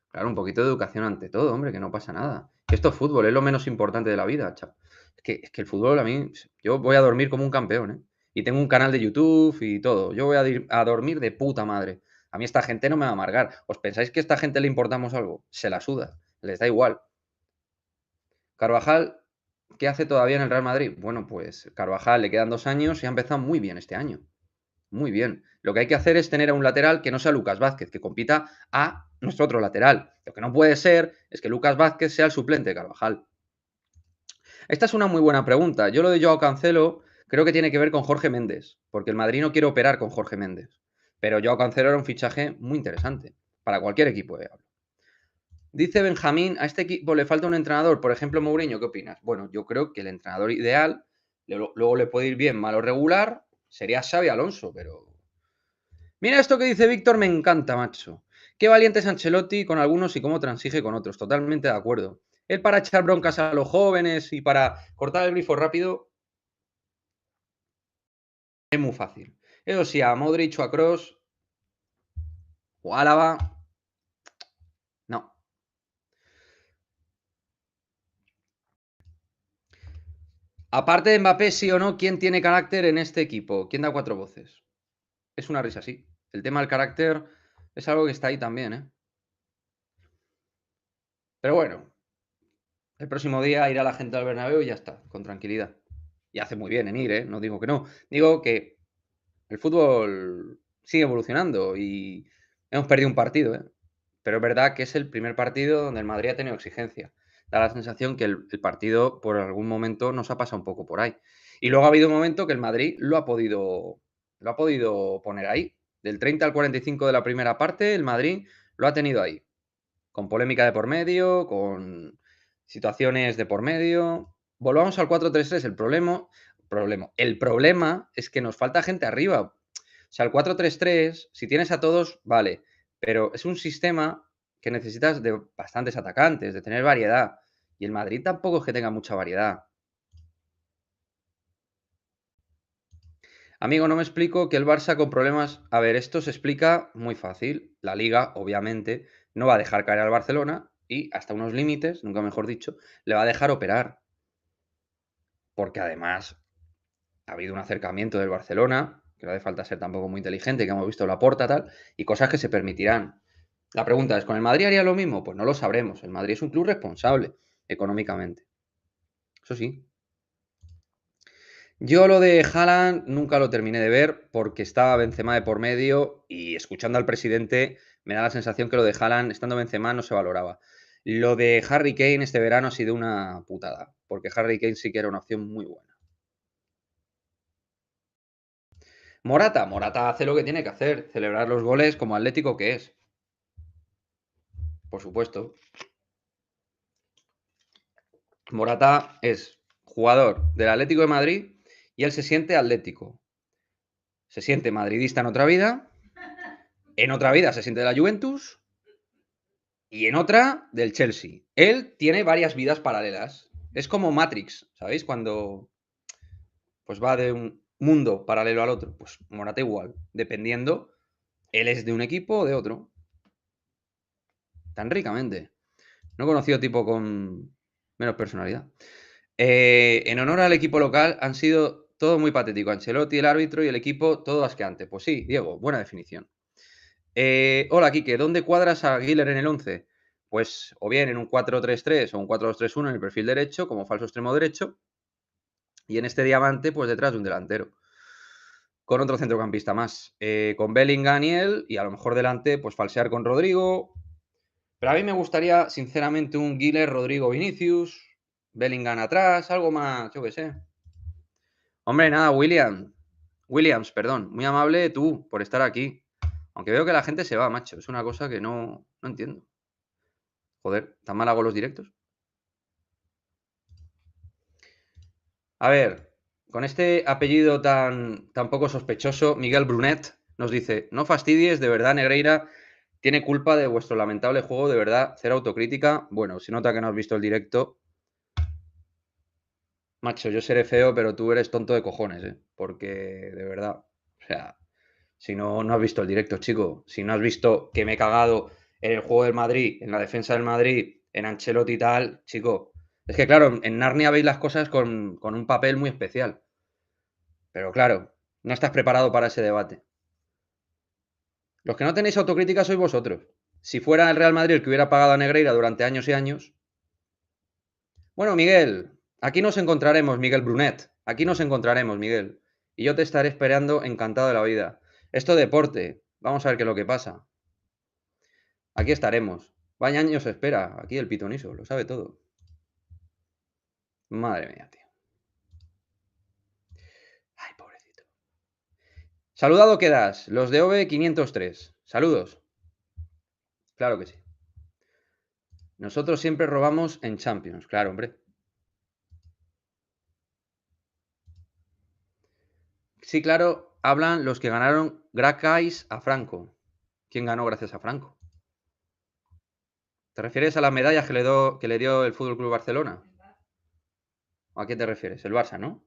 Claro, un poquito de educación ante todo, hombre, que no pasa nada. Que esto es fútbol, es lo menos importante de la vida, chaval. Es que el fútbol a mí, yo voy a dormir como un campeón, ¿eh? Y tengo un canal de YouTube y todo. Yo voy a dormir de puta madre. A mí esta gente no me va a amargar. ¿Os pensáis que a esta gente le importamos algo? Se la suda, les da igual. Carvajal, ¿qué hace todavía en el Real Madrid? Bueno, pues Carvajal le quedan 2 años y ha empezado muy bien este año. Muy bien. Lo que hay que hacer es tener a un lateral que no sea Lucas Vázquez, que compita a nuestro otro lateral. Lo que no puede ser es que Lucas Vázquez sea el suplente de Carvajal. Esta es una muy buena pregunta. Yo lo de Joao Cancelo creo que tiene que ver con Jorge Méndez, porque el Madrid no quiere operar con Jorge Méndez. Pero Joao Cancelo era un fichaje muy interesante para cualquier equipo. Dice Benjamín, a este equipo le falta un entrenador, por ejemplo Mourinho, ¿qué opinas? Bueno, yo creo que el entrenador ideal, luego le puede ir bien, mal o regular, sería Xavi Alonso, pero mira esto que dice Víctor, me encanta, macho. Qué valiente es Ancelotti con algunos y cómo transige con otros. Totalmente de acuerdo. Él para echar broncas a los jóvenes y para cortar el grifo rápido es muy fácil. Eso sí, a Modric o a Kroos o a Álava, no. Aparte de Mbappé, sí o no, ¿quién tiene carácter en este equipo? ¿Quién da 4 voces? Es una risa, sí. El tema del carácter es algo que está ahí también, ¿eh? Pero bueno, el próximo día irá la gente al Bernabéu y ya está, con tranquilidad. Y hace muy bien en ir, ¿eh? No digo que no. Digo que el fútbol sigue evolucionando y hemos perdido un partido, ¿eh? Pero es verdad que es el primer partido donde el Madrid ha tenido exigencia. Da la sensación que el partido por algún momento nos ha pasado un poco por ahí. Y luego ha habido un momento que el Madrid lo ha podido poner ahí. Del 30 al 45 de la primera parte, el Madrid lo ha tenido ahí. Con polémica de por medio, con situaciones de por medio. Volvamos al 4-3-3. El problema es que nos falta gente arriba. O sea, el 4-3-3, si tienes a todos, vale. Pero es un sistema que necesitas de bastantes atacantes, de tener variedad. Y el Madrid tampoco es que tenga mucha variedad. Amigo, no me explico que el Barça con problemas. A ver, esto se explica muy fácil. La Liga, obviamente, no va a dejar caer al Barcelona y hasta unos límites, nunca mejor dicho, le va a dejar operar. Porque además ha habido un acercamiento del Barcelona, que no hace falta ser tampoco muy inteligente, que hemos visto la porta tal, y cosas que se permitirán. La pregunta es, ¿con el Madrid haría lo mismo? Pues no lo sabremos. El Madrid es un club responsable económicamente. Eso sí. Yo lo de Haaland nunca lo terminé de ver porque estaba Benzema de por medio y escuchando al presidente me da la sensación que lo de Haaland, estando Benzema, no se valoraba. Lo de Harry Kane este verano ha sido una putada, porque Harry Kane sí que era una opción muy buena. Morata hace lo que tiene que hacer, celebrar los goles como atlético que es, por supuesto. Morata es jugador del Atlético de Madrid y él se siente atlético. Se siente madridista en otra vida se siente de la Juventus y en otra del Chelsea. Él tiene varias vidas paralelas. Es como Matrix, ¿sabéis? Cuando pues va de un mundo paralelo al otro. Pues Morata igual, dependiendo, él es de un equipo o de otro. Tan ricamente. No he conocido tipo con menos personalidad. En honor al equipo local han sido todo muy patético. Ancelotti, el árbitro y el equipo, todo asqueante. Pues sí, Diego, buena definición. Hola, Quique, ¿dónde cuadras a Guiller en el 11? Pues o bien en un 4-3-3 o un 4-2-3-1 en el perfil derecho, como falso extremo derecho, y en este diamante, pues detrás de un delantero, con otro centrocampista más, con Bellingham y él, y a lo mejor delante, pues falsear con Rodrigo. Pero a mí me gustaría, sinceramente, un Guiller, Rodrigo, Vinicius, Bellingham atrás, algo más, yo qué sé. Hombre, nada, Williams, perdón, muy amable tú por estar aquí. Aunque veo que la gente se va, macho, es una cosa que no entiendo. Joder, ¿tan mal hago los directos? A ver, con este apellido tan poco sospechoso, Miguel Brunet nos dice: no fastidies, de verdad, Negreira tiene culpa de vuestro lamentable juego, de verdad, cero autocrítica. Bueno, se nota que no has visto el directo. Macho, yo seré feo, pero tú eres tonto de cojones, ¿eh? Porque, de verdad, o sea, si no has visto el directo, chico, si no has visto que me he cagado en el juego del Madrid, en la defensa del Madrid, en Ancelotti y tal, chico, es que claro, en Narnia veis las cosas con un papel muy especial. Pero claro, no estás preparado para ese debate. Los que no tenéis autocrítica sois vosotros. Si fuera el Real Madrid el que hubiera pagado a Negreira durante años y años. Bueno, Miguel, aquí nos encontraremos, Miguel Brunet. Aquí nos encontraremos, Miguel. Y yo te estaré esperando encantado de la vida. Esto es deporte. Vamos a ver qué es lo que pasa. Aquí estaremos. Vaya años espera. Aquí el pitoniso, lo sabe todo. Madre mía, tío. Ay, pobrecito. Saludado quedas, los de OV 503. Saludos. Claro que sí. Nosotros siempre robamos en Champions, claro, hombre. Sí, claro, hablan los que ganaron gracias a Franco. ¿Quién ganó gracias a Franco? ¿Te refieres a las medallas que le dio el Fútbol Club Barcelona? ¿O a qué te refieres? El Barça, ¿no?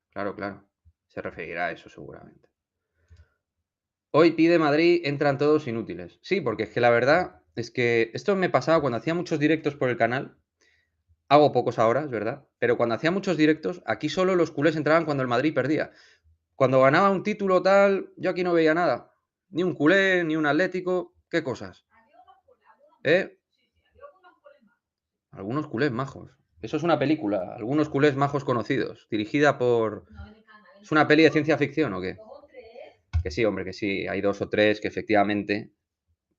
Claro, claro. Se referirá a eso seguramente. Hoy pide Madrid, entran todos inútiles. Sí, porque es que la verdad es que esto me pasaba cuando hacía muchos directos por el canal. Hago pocos ahora, es verdad. Pero cuando hacía muchos directos, aquí solo los culés entraban cuando el Madrid perdía. Cuando ganaba un título tal, yo aquí no veía nada. Ni un culé, ni un atlético. ¿Qué cosas? ¿Eh? Algunos culés majos. Eso es una película. Algunos culés majos conocidos. Dirigida por... ¿Es una peli de ciencia ficción o qué? Que sí, hombre, que sí. Hay dos o tres que efectivamente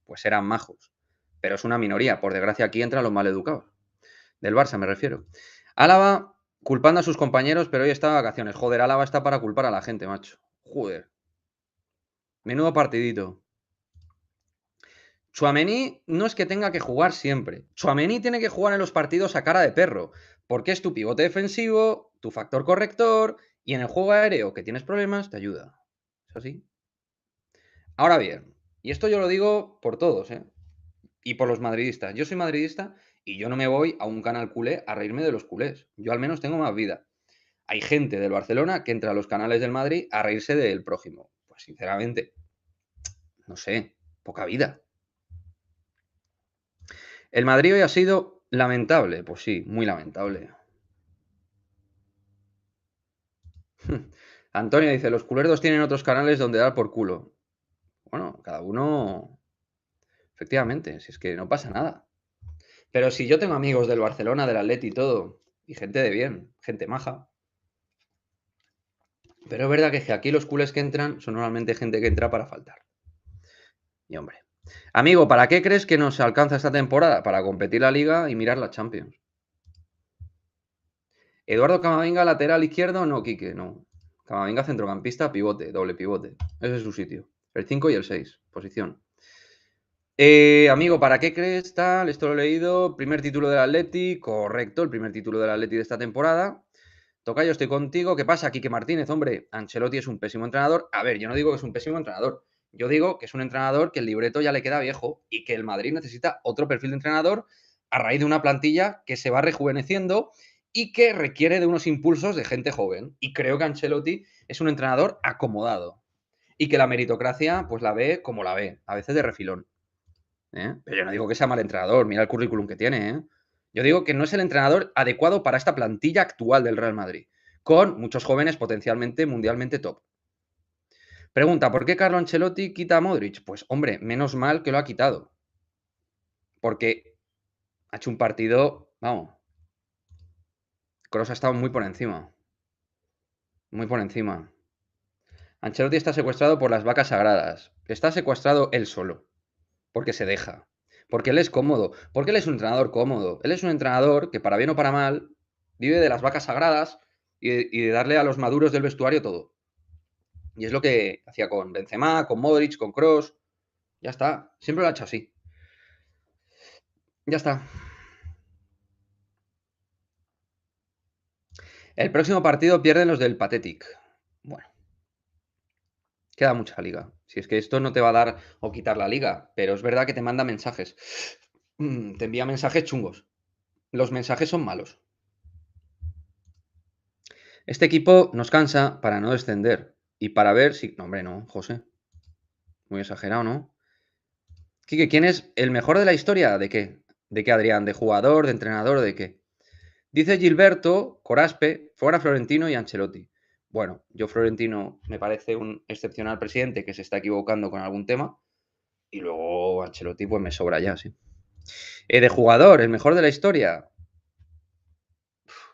pues eran majos. Pero es una minoría. Por desgracia aquí entran los maleducados. Del Barça me refiero. Álava culpando a sus compañeros, pero hoy está de vacaciones. Joder, Álava está para culpar a la gente, macho. Joder. Menudo partidito. Tchouaméni no es que tenga que jugar siempre. Tchouaméni tiene que jugar en los partidos a cara de perro, porque es tu pivote defensivo, tu factor corrector, y en el juego aéreo que tienes problemas, te ayuda. ¿Es así? Ahora bien, y esto yo lo digo por todos, ¿eh? Y por los madridistas. Yo soy madridista y yo no me voy a un canal culé a reírme de los culés. Yo al menos tengo más vida. Hay gente del Barcelona que entra a los canales del Madrid a reírse del prójimo. Pues sinceramente, no sé, poca vida. El Madrid hoy ha sido lamentable, pues sí, muy lamentable. Antonio dice, los culerdos tienen otros canales donde dar por culo. Bueno, cada uno, efectivamente, si es que no pasa nada. Pero si yo tengo amigos del Barcelona, del Atleti y todo, y gente de bien, gente maja. Pero es verdad que aquí los culés que entran son normalmente gente que entra para faltar. Y hombre. Amigo, ¿para qué crees que nos alcanza esta temporada? Para competir la Liga y mirar la Champions. Eduardo Camavinga, lateral izquierdo, no, Quique, no. Camavinga, centrocampista, pivote, doble pivote. Ese es su sitio. El 5 y el 6, posición. Amigo, ¿para qué crees tal? Esto lo he leído. Primer título del Atleti, correcto, el primer título del Atleti de esta temporada. Tocayo, estoy contigo. ¿Qué pasa, Quique Martínez? Hombre, Ancelotti es un pésimo entrenador. A ver, yo no digo que es un pésimo entrenador. Yo digo que es un entrenador que el libreto ya le queda viejo y que el Madrid necesita otro perfil de entrenador a raíz de una plantilla que se va rejuveneciendo y que requiere de unos impulsos de gente joven. Y creo que Ancelotti es un entrenador acomodado y que la meritocracia pues la ve como la ve, a veces de refilón. Pero yo no digo que sea mal entrenador, mira el currículum que tiene. Yo digo que no es el entrenador adecuado para esta plantilla actual del Real Madrid, con muchos jóvenes potencialmente mundialmente top. Pregunta, ¿por qué Carlo Ancelotti quita a Modric? Pues hombre, menos mal que lo ha quitado, porque ha hecho un partido, vamos, Kroos ha estado muy por encima, muy por encima. Ancelotti está secuestrado por las vacas sagradas, está secuestrado él solo, porque se deja. Porque él es cómodo. Porque él es un entrenador cómodo. Él es un entrenador que, para bien o para mal, vive de las vacas sagradas y de darle a los maduros del vestuario todo. Y es lo que hacía con Benzema, con Modric, con Kroos. Ya está. Siempre lo ha hecho así. Ya está. El próximo partido pierden los del Pathetic. Bueno, queda mucha liga. Si es que esto no te va a dar o quitar la liga, pero es verdad que te manda mensajes. Te envía mensajes chungos. Los mensajes son malos. Este equipo nos cansa para no descender y para ver si... No, hombre, no, José. Muy exagerado, ¿no? Quique, ¿quién es el mejor de la historia? ¿De qué? ¿De qué, Adrián? ¿De jugador, de entrenador, de qué? Dice Gilberto, Coraspe, fuera Florentino y Ancelotti. Bueno, yo Florentino me parece un excepcional presidente que se está equivocando con algún tema. Y luego Ancelotti pues me sobra ya, sí. De jugador, el mejor de la historia.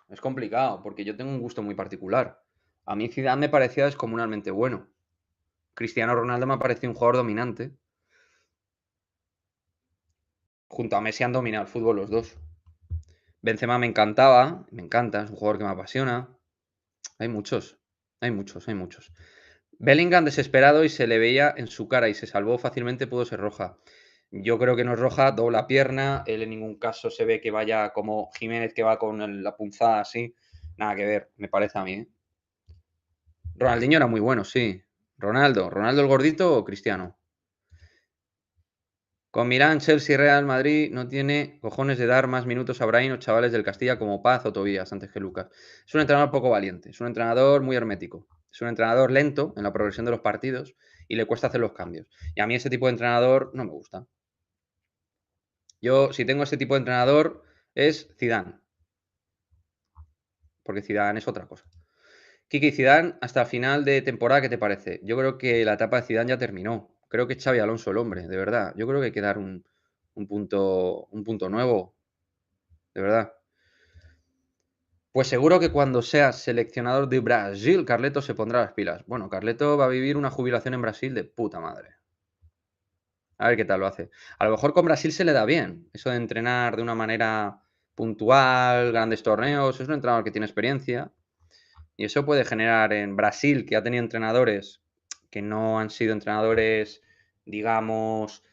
Es complicado, porque yo tengo un gusto muy particular. A mí Zidane me parecía descomunalmente bueno. Cristiano Ronaldo me ha parecido un jugador dominante. Junto a Messi han dominado el fútbol los dos. Benzema me encantaba, me encanta, es un jugador que me apasiona. Hay muchos, hay muchos, hay muchos. Bellingham desesperado y se le veía en su cara y se salvó fácilmente, pudo ser roja. Yo creo que no es roja, dobla pierna, él en ningún caso se ve que vaya como Jiménez que va con la punzada así. Nada que ver, me parece a mí. Ronaldinho era muy bueno, sí. ¿Ronaldo el gordito o Cristiano? Con Milán, Chelsea, Real Madrid no tiene cojones de dar más minutos a Brahim o chavales del Castilla como Paz o Tobías antes que Lucas. Es un entrenador poco valiente, es un entrenador muy hermético, es un entrenador lento en la progresión de los partidos y le cuesta hacer los cambios. Y a mí ese tipo de entrenador no me gusta. Yo, si tengo ese tipo de entrenador, es Zidane, porque Zidane es otra cosa. Kiki, Zidane, hasta final de temporada, ¿qué te parece? Yo creo que la etapa de Zidane ya terminó. Creo que es Xavi Alonso el hombre, de verdad. Yo creo que hay que dar un punto nuevo, de verdad. Pues seguro que cuando seas seleccionador de Brasil, Carleto se pondrá las pilas. Bueno, Carleto va a vivir una jubilación en Brasil de puta madre. A ver qué tal lo hace. A lo mejor con Brasil se le da bien. Eso de entrenar de una manera puntual, grandes torneos. Es un entrenador que tiene experiencia. Y eso puede generar en Brasil, que ha tenido entrenadores que no han sido entrenadores, digamos,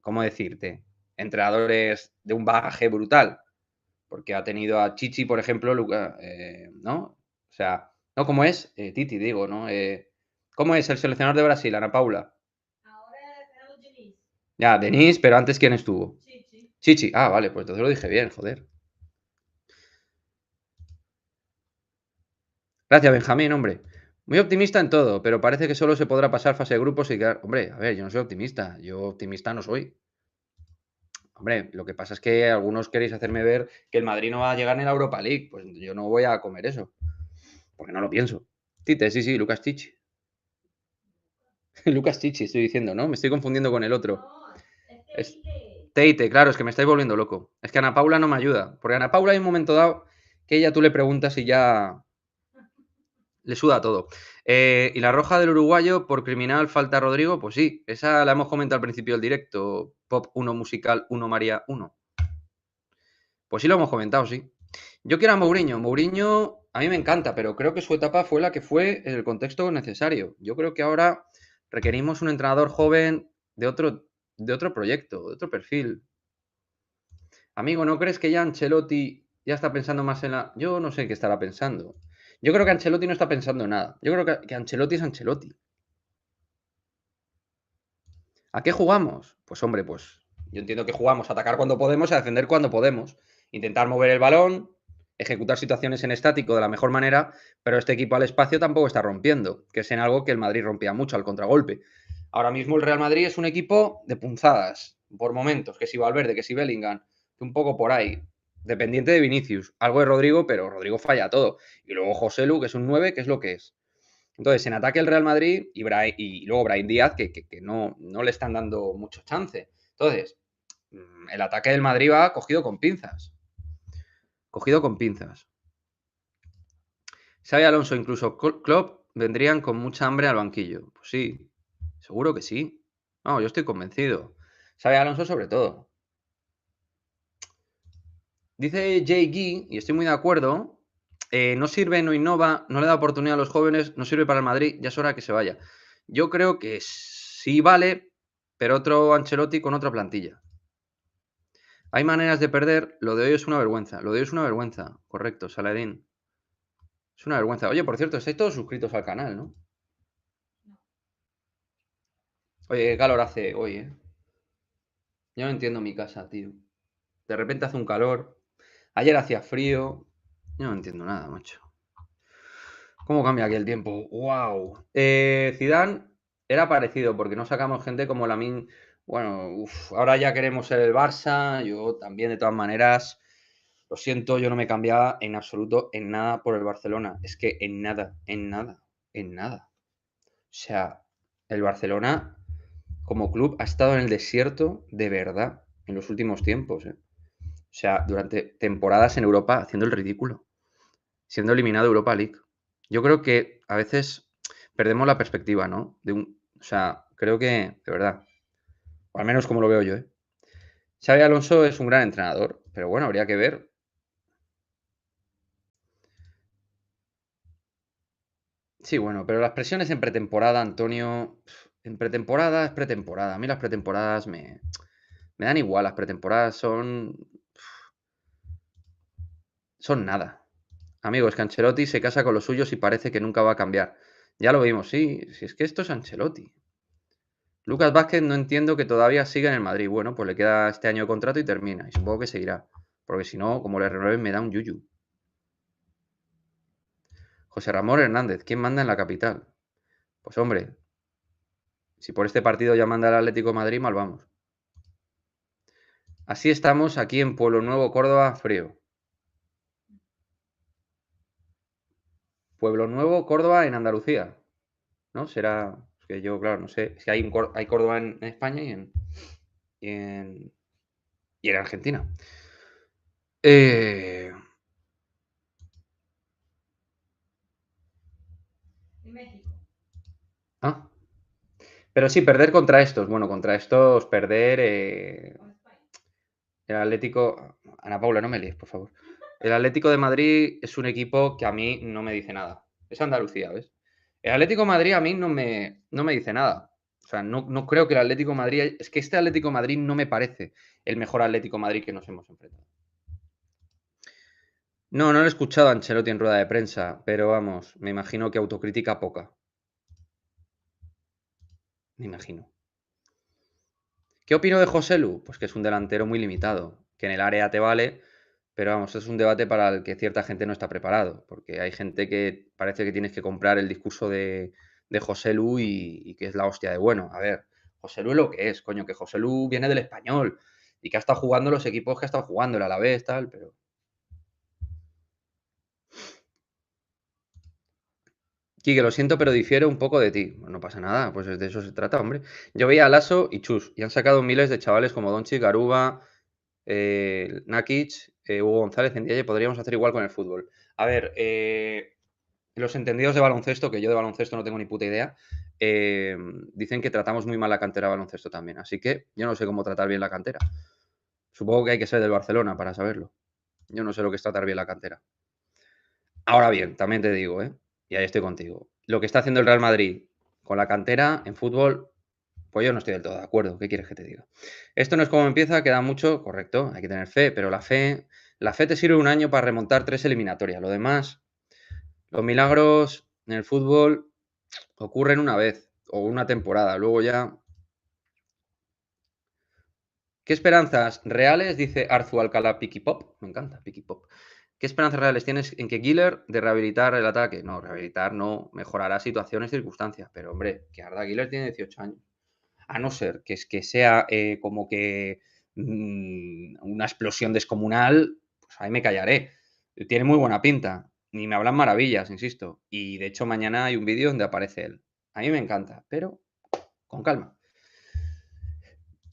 ¿cómo decirte? Entrenadores de un bagaje brutal. Porque ha tenido a Chichi, por ejemplo, ¿no? O sea, ¿no? ¿Cómo es? Titi, digo, ¿no? ¿Cómo es el seleccionador de Brasil, Ana Paula? Ahora tenemos Denis. Ya, Denis, pero antes, ¿quién estuvo? Chichi. Chichi. Ah, vale, pues entonces lo dije bien, joder. Gracias, Benjamín, hombre. Muy optimista en todo, pero parece que solo se podrá pasar fase de grupos y quedar... Hombre, a ver, yo no soy optimista. Yo optimista no soy. Hombre, lo que pasa es que algunos queréis hacerme ver que el Madrid no va a llegar ni a la Europa League. Pues yo no voy a comer eso, porque no lo pienso. Tite, sí, sí, Lucas Chichi. Lucas Chichi, estoy diciendo, ¿no? Me estoy confundiendo con el otro. No, es Es Teite. Teite, claro, es que me estáis volviendo loco. Es que Ana Paula no me ayuda. Porque Ana Paula hay un momento dado que ella tú le preguntas y ya. Le suda todo. Y la roja del uruguayo por criminal falta Rodrigo, pues sí, esa la hemos comentado al principio del directo. Pop 1, musical 1, María 1. Pues sí lo hemos comentado, sí. Yo quiero a Mourinho. Mourinho a mí me encanta, pero creo que su etapa fue la que fue en el contexto necesario. Yo creo que ahora requerimos un entrenador joven de otro proyecto, de otro perfil. Amigo, ¿no crees que ya Ancelotti ya está pensando más en la... Yo no sé qué estará pensando. Yo creo que Ancelotti no está pensando en nada. Yo creo que Ancelotti es Ancelotti. ¿A qué jugamos? Pues hombre, pues yo entiendo que jugamos a atacar cuando podemos y a defender cuando podemos. Intentar mover el balón, ejecutar situaciones en estático de la mejor manera, pero este equipo al espacio tampoco está rompiendo, que es en algo que el Madrid rompía mucho al contragolpe. Ahora mismo el Real Madrid es un equipo de punzadas, por momentos, que si Valverde, que si Bellingham, que un poco por ahí, dependiente de Vinicius, algo de Rodrigo, pero Rodrigo falla todo. Y luego José Lu, que es un 9, que es lo que es. Entonces, en ataque el Real Madrid y luego Brahim Díaz, que no le están dando mucho chance. Entonces, el ataque del Madrid va cogido con pinzas. Cogido con pinzas. Xabi Alonso, incluso Klopp, vendrían con mucha hambre al banquillo. Pues sí, seguro que sí. No, yo estoy convencido. Xabi Alonso sobre todo. Dice Jay Gee, y estoy muy de acuerdo, no sirve, no innova, no le da oportunidad a los jóvenes, no sirve para el Madrid, ya es hora que se vaya. Yo creo que sí vale, pero otro Ancelotti con otra plantilla. Hay maneras de perder, lo de hoy es una vergüenza. Lo de hoy es una vergüenza, correcto, Saladín. Es una vergüenza. Oye, por cierto, estáis todos suscritos al canal, ¿no? Oye, qué calor hace hoy, ¿eh? Yo no entiendo mi casa, tío. De repente hace un calor. Ayer hacía frío. Yo no entiendo nada, macho. ¿Cómo cambia aquí el tiempo? ¡Wow! Zidane era parecido porque no sacamos gente como Lamine. Bueno, ahora ya queremos ser el Barça. Yo también, de todas maneras. Lo siento, yo no me cambiaba en absoluto en nada por el Barcelona. Es que en nada, en nada, en nada. O sea, el Barcelona como club ha estado en el desierto de verdad en los últimos tiempos. O sea, durante temporadas en Europa haciendo el ridículo, siendo eliminado de Europa League. Yo creo que a veces perdemos la perspectiva, ¿no? O sea, creo que, de verdad, o al menos como lo veo yo, ¿eh? Xabi Alonso es un gran entrenador, pero bueno, habría que ver. Sí, bueno, pero las presiones en pretemporada, Antonio, en pretemporada es pretemporada. A mí las pretemporadas me dan igual, las pretemporadas son nada. Amigo, es que Ancelotti se casa con los suyos y parece que nunca va a cambiar. Ya lo vimos, sí, si es que esto es Ancelotti. Lucas Vázquez no entiendo que todavía siga en el Madrid. Bueno, pues le queda este año de contrato y termina. Y supongo que seguirá. Porque si no, como le renueven, me da un yuyu. José Ramón Hernández, ¿quién manda en la capital? Pues hombre, si por este partido ya manda el Atlético de Madrid, mal vamos. Así estamos aquí en Pueblo Nuevo, Córdoba, frío. Pueblo Nuevo, Córdoba, en Andalucía. ¿No? Será. Es que yo, claro, no sé. Es que hay Córdoba en España y en Argentina. Eh, En México. ah, pero sí, perder contra estos. Bueno, contra estos, perder. Con España. El Atlético. Ana Paula, no me líes, por favor. El Atlético de Madrid es un equipo que a mí no me dice nada. Es Andalucía, ¿ves? El Atlético de Madrid a mí no me dice nada. O sea, no creo que el Atlético de Madrid. Es que este Atlético de Madrid no me parece el mejor Atlético de Madrid que nos hemos enfrentado. No, no lo he escuchado a Ancelotti en rueda de prensa, pero vamos, me imagino que autocrítica poca. Me imagino. ¿Qué opino de José Lu? Pues que es un delantero muy limitado, que en el área te vale, pero vamos, es un debate para el que cierta gente no está preparado, porque hay gente que parece que tienes que comprar el discurso de José Lu y que es la hostia de bueno. A ver, José Lu es lo que es, coño, que José Lu viene del Español y que ha estado jugando los equipos que ha estado jugando, el Alavés, tal, pero... Quique, lo siento, pero difiero un poco de ti. No pasa nada, pues de eso se trata, hombre. Yo veía a Lasso y Chus, y han sacado miles de chavales como Doncic, Garuba, Nakic, Hugo González, Ndiaye, podríamos hacer igual con el fútbol. A ver, los entendidos de baloncesto, que yo de baloncesto no tengo ni puta idea, dicen que tratamos muy mal la cantera de baloncesto también. Así que yo no sé cómo tratar bien la cantera. Supongo que hay que ser del Barcelona para saberlo. Yo no sé lo que es tratar bien la cantera. Ahora bien, también te digo, y ahí estoy contigo. Lo que está haciendo el Real Madrid con la cantera en fútbol, pues yo no estoy del todo de acuerdo. ¿Qué quieres que te diga? Esto no es como empieza, queda mucho, correcto, hay que tener fe, pero la fe te sirve un año para remontar 3 eliminatorias. Lo demás, los milagros en el fútbol ocurren una vez o una temporada. Luego ya. ¿Qué esperanzas reales, dice Arzu Alcalá Piki Pop? Me encanta, Piki Pop. ¿Qué esperanzas reales tienes en que Giller de rehabilitar el ataque? No, rehabilitar no, mejorará situaciones y circunstancias. Pero hombre, que Arda Giller tiene 18 años. A no ser que es que sea como que una explosión descomunal, pues ahí me callaré. Tiene muy buena pinta. Ni me hablan maravillas, insisto. Y de hecho mañana hay un vídeo donde aparece él. A mí me encanta, pero con calma.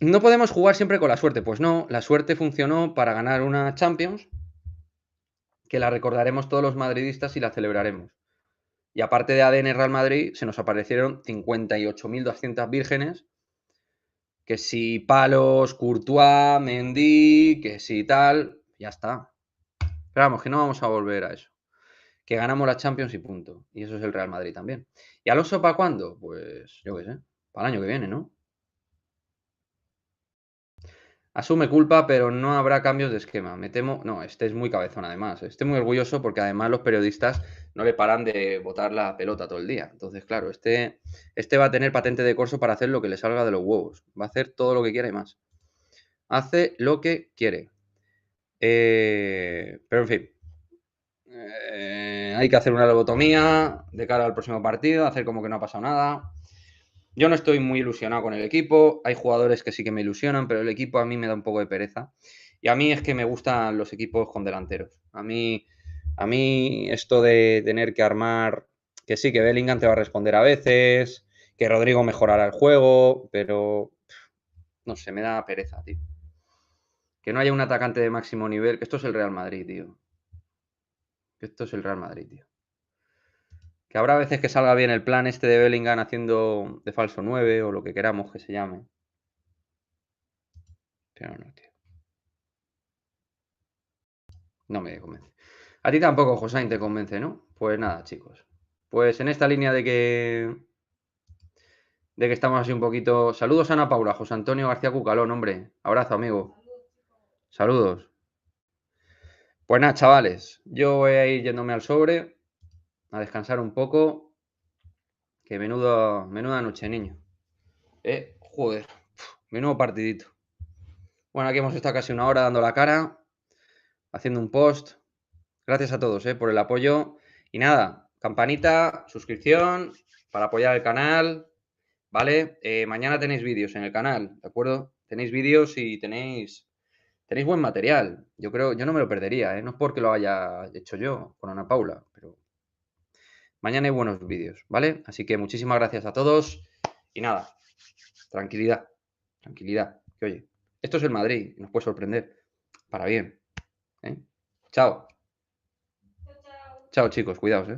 No podemos jugar siempre con la suerte. Pues no, la suerte funcionó para ganar una Champions, que la recordaremos todos los madridistas y la celebraremos. Y aparte de ADN Real Madrid, se nos aparecieron 58.200 vírgenes, que si Palos, Courtois, Mendy, que si tal, ya está. Pero vamos, que no vamos a volver a eso. Que ganamos la Champions y punto. Y eso es el Real Madrid también. ¿Y Alonso para cuándo? Pues yo qué sé, para el año que viene, ¿no? Asume culpa, pero no habrá cambios de esquema. Me temo. No, este es muy cabezón, además. Estoy muy orgulloso porque además los periodistas no le paran de botar la pelota todo el día. Entonces, claro, este va a tener patente de corso para hacer lo que le salga de los huevos. Va a hacer todo lo que quiera y más. Hace lo que quiere. Pero en fin. Hay que hacer una lobotomía de cara al próximo partido, hacer como que no ha pasado nada. Yo no estoy muy ilusionado con el equipo. Hay jugadores que sí que me ilusionan, pero el equipo a mí me da un poco de pereza. Y a mí es que me gustan los equipos con delanteros. A mí esto de tener que armar, que sí, que Bellingham te va a responder a veces, que Rodrigo mejorará el juego, pero no sé, me da pereza, tío. Que no haya un atacante de máximo nivel, que esto es el Real Madrid, tío. Que esto es el Real Madrid, tío. Que habrá veces que salga bien el plan este de Bellingham haciendo de falso 9 o lo que queramos que se llame. Pero no, tío. No me convence. A ti tampoco, Josain, te convence, ¿no? Pues nada, chicos. Pues en esta línea de que estamos así un poquito. Saludos a Ana Paula, José Antonio García Cucalón, hombre. Abrazo, amigo. Saludos. Pues nada, chavales. Yo voy a ir yéndome al sobre, a descansar un poco. Que menuda noche, niño. Joder. Menudo partidito. Bueno, aquí hemos estado casi una hora dando la cara, haciendo un post. Gracias a todos, por el apoyo. Y nada, campanita, suscripción para apoyar el canal, ¿vale? Mañana tenéis vídeos en el canal, ¿de acuerdo? Tenéis vídeos y tenéis buen material. Yo creo, yo no me lo perdería, No es porque lo haya hecho yo con Ana Paula, pero mañana hay buenos vídeos, ¿vale? Así que muchísimas gracias a todos y nada, tranquilidad, tranquilidad. Que oye, esto es el Madrid y nos puede sorprender para bien, ¿eh? Chao. Chao, chao. Chao, chicos, cuidaos,